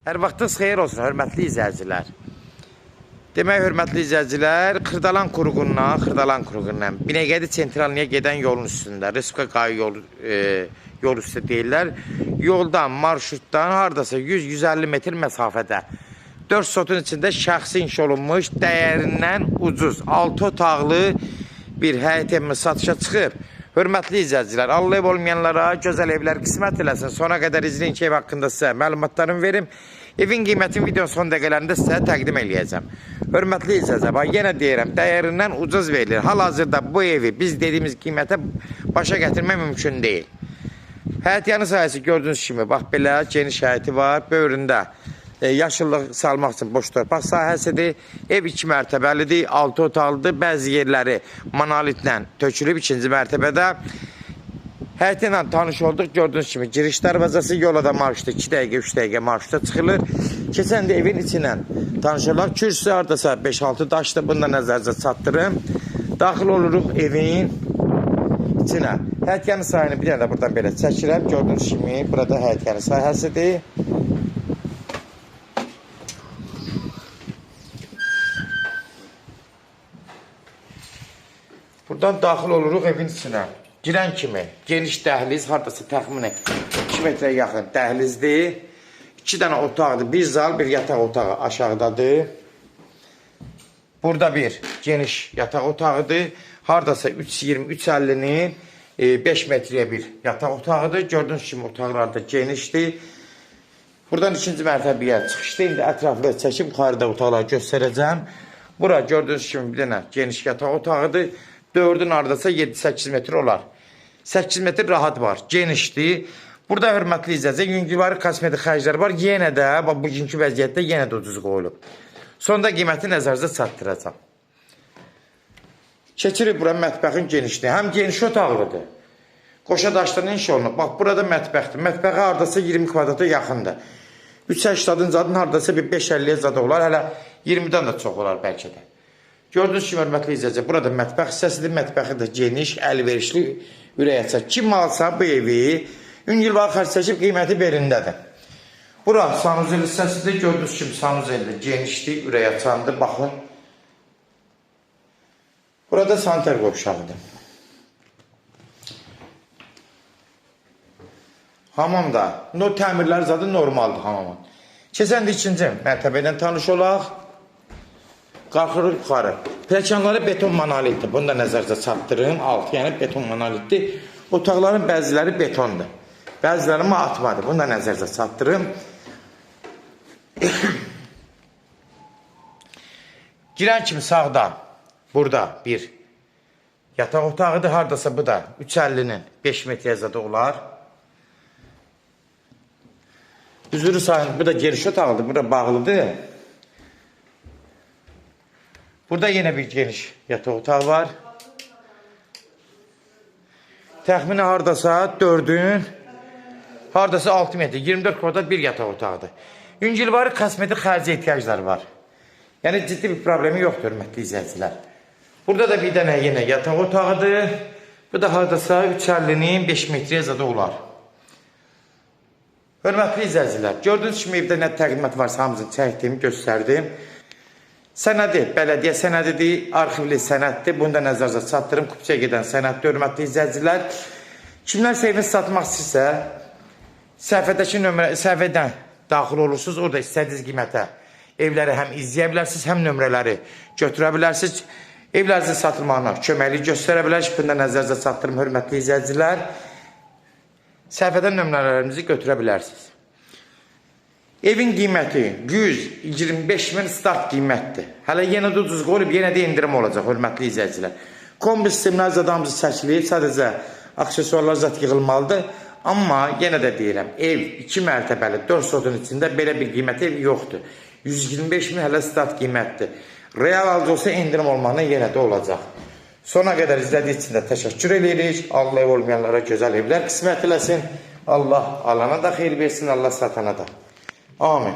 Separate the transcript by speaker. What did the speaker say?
Speaker 1: Hər vaxtınız xeyir olsun, hörmətli izləyicilər. Demək, hörmətli izləyicilər, Xırdalan Kuruğundan Binəqədi Sentralniyə gedən yolun üstündə, Respublika Qayı yol üstü deyirlər. Yoldan, marşrutdan haradasa 100-150 metr məsafədə 4 sotun içində şəxsi inşa olunmuş, dəyərindən ucuz, 6 otaqlı bir həyət evimiz satışa çıxıb. Hörmətli izləyicilər, Allah ev olmayanlara gözəl evlər qismət eləsin. Sona qədər izləyin ki, ev haqqında sizə məlumatlarımı verim. Evin qiymətini videonun son dəqiqələrində sizə təqdim eləyəcəm. Hörmətli izləyicilər, yenə deyirəm, dəyərindən ucuz verilir. Hal-hazırda bu evi biz dediyimiz qiymətə başa gətirmək mümkün deyil. Həyət yanı sahəsi gördüyünüz kimi, bax belə geniş həyəti var, böyründə. Yaşıllıq salmaq üçün boş torpaq sahəsidir. Ev 2 mərtəbəlidir, 6 otaqlıdır. Bəzi yerləri monolitlə tökülüb 2-ci mərtəbədə. Həyəti ilə tanış olduq. Gördüyünüz kimi giriş darvazası, yola da marşruta 2 dəqiqə, 3 dəqiqə marşruta çıxılır. Keçən də evin içindən tanış olaq. Kürsüsü haradasa 5-6 daşdır. Bunu da nəzərinizə çatdırım. Daxil oluruq evin içinə. Həyət yanı sahəni bir dənə də buradan belə çəkirəm. Gördüyünüz kimi burada həyət yanı sahəsidir. Buradan daxil oluruq evin içinə. Girən kimi geniş dəhliz, haradasa təxminən 2 metrə yaxın dəhlizdir. 2 dənə otaqdır, bir zal, bir yataq otağı aşağıdadır. Burada bir geniş yataq otağıdır. Haradasa 3.20-3.50'nin 5 metrəyə bir yataq otağıdır. Gördüyünüz kimi otaqlar da genişdir. Buradan 2-ci mərtəbəyə çıxışdır. İndi ətraflı çəkib yuxarıda otaqları göstərəcəm. Bura gördüyünüz kimi bir dənə geniş yataq otağıdır. 4'ün ardasa 7-8 metr olar. 8 metr rahat var. Genişdir. Burada hörmətli izləyicilər, yüngülvari kosmetik xərclər var. Yenə də bugünkü vəziyyətdə yenə də ucuz qoyulub. Sonda qiyməti nəzərinizə çatdıracam. Keçirik bura mətbəxin genişliyi. Həm geniş otaqlıdır. Qoşa daşlarının inşa olunub. Bax, burada mətbəxdir. Mətbəxə hardasa 20 kvadrata yaxındır. 3-8 zadın hardasa bir 5-50'ye zada olar. Hələ 20'den də çox olar bəlkə də. Gördüyünüz kimi, hörmətli izləyicilər, burada mətbəx hissəsidir. Mətbəxi də geniş, əlverişli, ürək açar. Kim alsa bu evi, yüngülvari xərc çəkib qiyməti belindədir. Bura sanuzel hissəsidir. Gördüyünüz kimi sanuzeldir, genişdir, ürək açandır. Baxın. Burada saniter qovşağıdır. Hamam da, təmirlər zadı normaldır hamamın. Keçən də 2-ci mərtəbədən tanış olaq. Qalxırıq yuxarı. Pləkanları beton monolitdir. Bunu da nəzərdə çatdırın. Alt, yəni beton monolitdir. Otaqların bəziləri betondur. Bəziləri atmadır. Bunu da nəzərdə çatdırın. Girən kimi sağda, burada bir yataq otağıdır. Haradasa bu da 3.50'nin 5 metrə zada olar. Üzürü sayın, bu da geniş otağıdır. Burada bağlıdır. Burada yine bir geniş yataq otağı var. Təxminən hardasa 4'ün, hardasa 6 metr, 24 kvadrat bir yataq otağıdır. Yüngülvari kosmetik xərci ehtiyacları var. Yəni ciddi bir problemi yoxdur, hörmətli izləyicilər. Burada da bir dənə yenə yataq otağıdır. Bu da hardasa 3.50'nin 5 metrəyə zada olar. Hörmətli izləyicilər, gördüyünüz kimi evdə nə təqdimat varsa hamısını çəkdim, göstərdim. Sənədi, bələdiyyə sənədidir, arxivli sənəddir. Bunu da nəzərinizə çatdırım. Kupçaya gedən sənəddir, hörmətli izləyicilər. Kimlərsə evini satmaq istəyirsə, səhifədən daxil olursunuz. Orada istədiyiniz qiymətə evləri həm izləyə bilərsiniz, həm nömrələri götürə bilərsiniz. Evlərinizin satılmağına köməklik göstərə bilərsiniz. Bunu da nəzərinizə çatdırım, hörmətli izləyicilər. Səhifədən nömrələrimizi götürə bilərsiniz. Evin qiyməti 125.000 start qiymətdir. Hələ yenə də ucuz qoyulub, yenə də indirim olacaq, hörmətli izləyicilər. Kombi sistemlər zadamızı çəkilib, sadəcə aksesuarlar zat yığılmalıdır. Amma yenə də deyirəm, ev 2 mərtəbəli 4 sotun içində belə bir qiymət ev yoxdur. 125.000 hələ start qiymətdir. Real alıcı olsa indirim olmağına yenə də olacaq. Sona qədər izlədiyi üçün də təşəkkür edirik. Allah ev olmayanlara gözəl evlər qismət eləsin. Allah alana da xeyir versin, Allah satana da. Amin.